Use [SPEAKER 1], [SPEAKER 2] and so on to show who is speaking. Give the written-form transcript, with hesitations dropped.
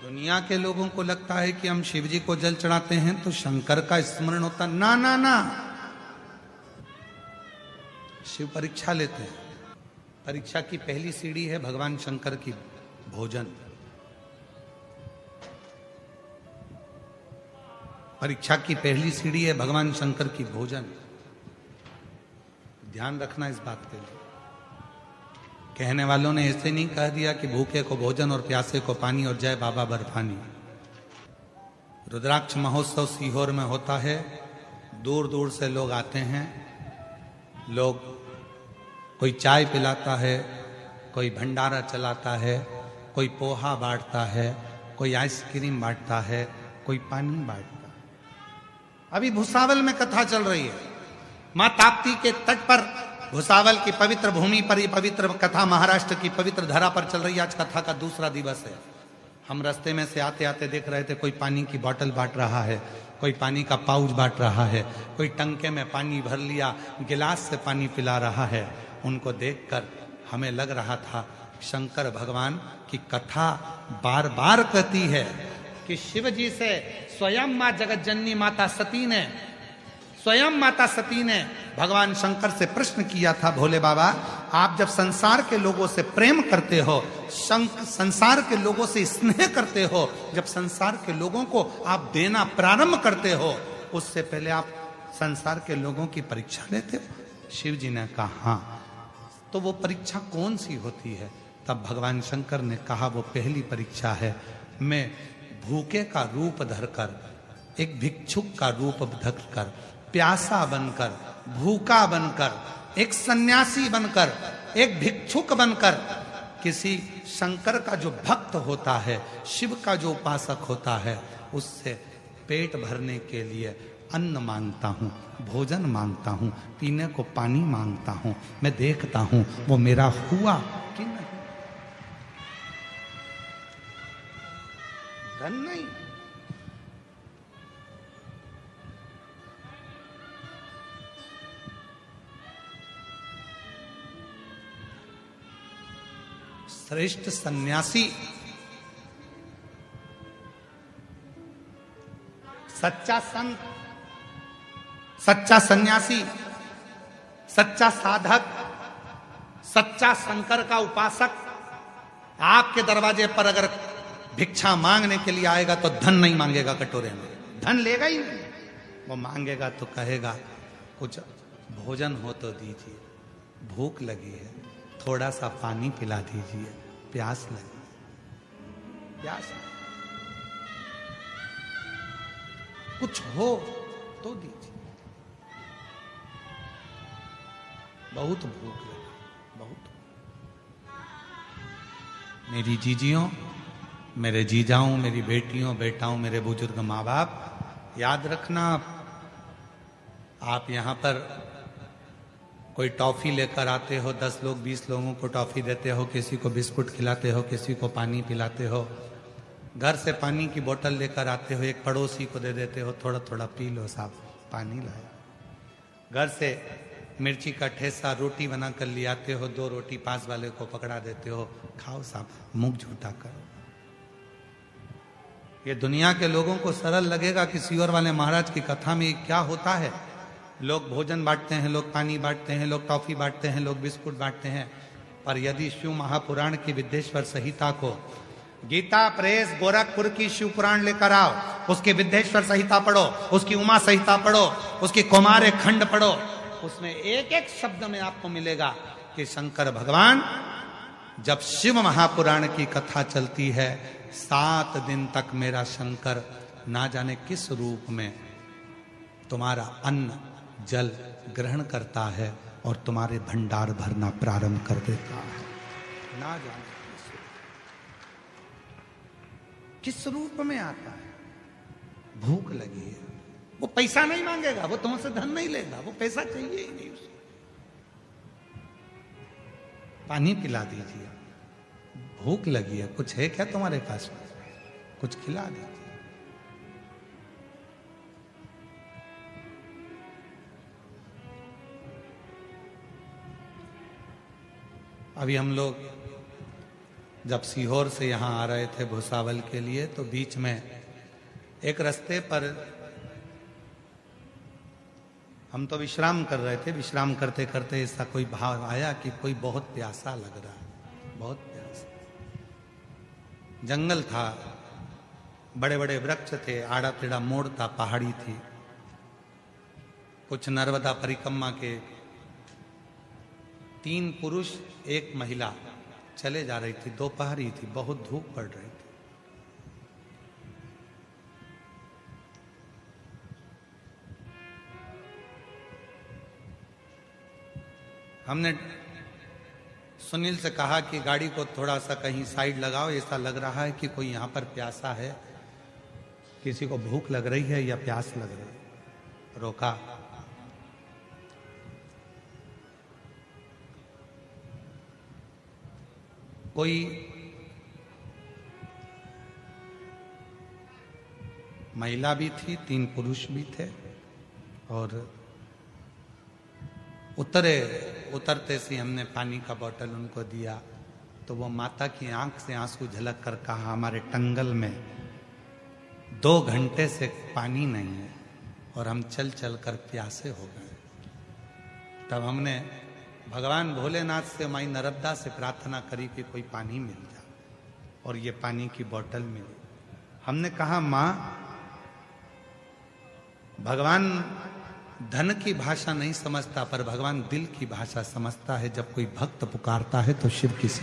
[SPEAKER 1] दुनिया के लोगों को लगता है कि हम शिव जी को जल चढ़ाते हैं तो शंकर का स्मरण होता। ना ना ना, शिव परीक्षा लेते हैं। परीक्षा की पहली सीढ़ी है भगवान शंकर की भोजन। परीक्षा की पहली सीढ़ी है भगवान शंकर की भोजन। ध्यान रखना इस बात के लिए। कहने वालों ने ऐसे नहीं कह दिया कि भूखे को भोजन और प्यासे को पानी और जय बाबा बर्फानी। रुद्राक्ष महोत्सव सीहोर में होता है। दूर दूर से लोग आते हैं। लोग, कोई चाय पिलाता है, कोई भंडारा चलाता है, कोई पोहा बांटता है, कोई आइसक्रीम बांटता है, कोई पानी बांटता है। अभी भुसावल में कथा चल रही है। मां ताप्ती के तट पर, भुसावल की पवित्र भूमि पर ये पवित्र कथा महाराष्ट्र की पवित्र धरा पर चल रही है। आज कथा का दूसरा दिवस है। हम रास्ते में से आते आते देख रहे थे, कोई पानी की बोतल बांट रहा है, कोई पानी का पाउच बांट रहा है, कोई टंके में पानी भर लिया, गिलास से पानी पिला रहा है। उनको देखकर हमें लग रहा था शंकर भगवान की कथा बार बार कहती है कि शिव जी से स्वयं मां जगतजननी माता सती ने, स्वयं माता सती ने भगवान शंकर से प्रश्न किया था, भोले बाबा आप जब संसार के लोगों से प्रेम करते हो, संसार के लोगों से स्नेह करते हो, जब संसार के लोगों को आप देना प्रारंभ करते हो, उससे पहले आप संसार के लोगों की परीक्षा लेते हो? शिव जी ने कहा हाँ। तो वो परीक्षा कौन सी होती है? तब भगवान शंकर ने कहा वो पहली परीक्षा है, मैं भूखे का रूप धरकर, एक भिक्षुक का रूप धरकर, प्यासा बनकर, भूखा बनकर, एक सन्यासी बनकर, एक भिक्षुक बनकर, किसी शंकर का जो भक्त होता है, शिव का जो उपासक होता है, उससे पेट भरने के लिए अन्न मांगता हूं, भोजन मांगता हूं, पीने को पानी मांगता हूं। मैं देखता हूं वो मेरा हुआ कि नहीं। धन नहीं, श्रेष्ठ सन्यासी, सच्चा संत, सच्चा सन्यासी, सच्चा साधक, सच्चा शंकर का उपासक आपके दरवाजे पर अगर भिक्षा मांगने के लिए आएगा तो धन नहीं मांगेगा कटोरे में, धन लेगा ही नहीं। वो मांगेगा तो कहेगा कुछ भोजन हो तो दीजिए, भूख लगी है, थोड़ा सा पानी पिला दीजिए, प्यास लगी, प्यास कुछ हो तो दीजिए, बहुत भूख लगी, बहुत। मेरी जीजियों, मेरे जीजाओं, मेरी बेटियों, बेटाओं, मेरे बुजुर्ग माँ बाप, याद रखना आप यहां पर कोई टॉफी लेकर आते हो, 10 लोग 20 लोगों को टॉफी देते हो, किसी को बिस्कुट खिलाते हो, किसी को पानी पिलाते हो, घर से पानी की बोतल लेकर आते हो, एक पड़ोसी को दे देते हो, थोड़ा थोड़ा पी लो साहब, पानी लाए। घर से मिर्ची का ठेसा रोटी बनाकर ले आते हो, 2 रोटी पास वाले को पकड़ा देते हो, खाओ साहब, मुंह झूठा करो। ये दुनिया के लोगों को सरल लगेगा कि सीहोर वाले महाराज की कथा में क्या होता है। लोग भोजन बांटते हैं, लोग पानी बांटते हैं, लोग टॉफी बांटते हैं, लोग बिस्कुट बांटते हैं। पर यदि शिव महापुराण की विद्येश्वर संहिता को, गीता प्रेस गोरखपुर की शिव पुराण लेकर आओ, उसकी विद्येश्वर संहिता पढ़ो, उसकी उमा संहिता पढ़ो, उसकी कुमार खंड पढ़ो, उसमें एक एक शब्द में आपको मिलेगा कि शंकर भगवान, जब शिव महापुराण की कथा चलती है, 7 दिन तक मेरा शंकर ना जाने किस रूप में तुम्हारा अन्न जल ग्रहण करता है और तुम्हारे भंडार भरना प्रारंभ कर देता है। ना जाने किस रूप में आता है। भूख लगी है, वो पैसा नहीं मांगेगा, वो तुमसे धन नहीं लेगा, वो पैसा चाहिए ही नहीं उसको। पानी पिला दीजिए, भूख लगी है, कुछ है क्या तुम्हारे पास, कुछ खिला दीजिए। अभी हम लोग जब सीहोर से यहाँ आ रहे थे भुसावल के लिए, तो बीच में एक रास्ते पर हम तो विश्राम कर रहे थे। विश्राम करते करते ऐसा कोई भाव आया कि कोई बहुत प्यासा लग रहा है, बहुत प्यासा। जंगल था, बड़े बड़े वृक्ष थे, आड़ा टेढ़ा मोड़ था, पहाड़ी थी। कुछ नर्मदा परिक्रमा के 3 पुरुष 1 महिला चले जा रही थी। दोपहर ही थी, बहुत धूप पड़ रही थी। हमने सुनील से कहा कि गाड़ी को थोड़ा सा कहीं साइड लगाओ, ऐसा लग रहा है कि कोई यहां पर प्यासा है, किसी को भूख लग रही है या प्यास लग रही है। रोका। कोई महिला भी थी, 3 पुरुष भी थे, और उतरते से हमने पानी का बोतल उनको दिया, तो वो माता की आंख से आंसू झलक कर कहा, हमारे टंगल में 2 घंटे से पानी नहीं है और हम चल चल कर प्यासे हो गए। तब हमने भगवान भोलेनाथ से, माई नर्मदा से प्रार्थना करी कि कोई पानी मिल जाए, और ये पानी की बोतल मिली। हमने कहा, माँ, भगवान धन की भाषा नहीं समझता, पर भगवान दिल की भाषा समझता है। जब कोई भक्त पुकारता है तो शिव किसी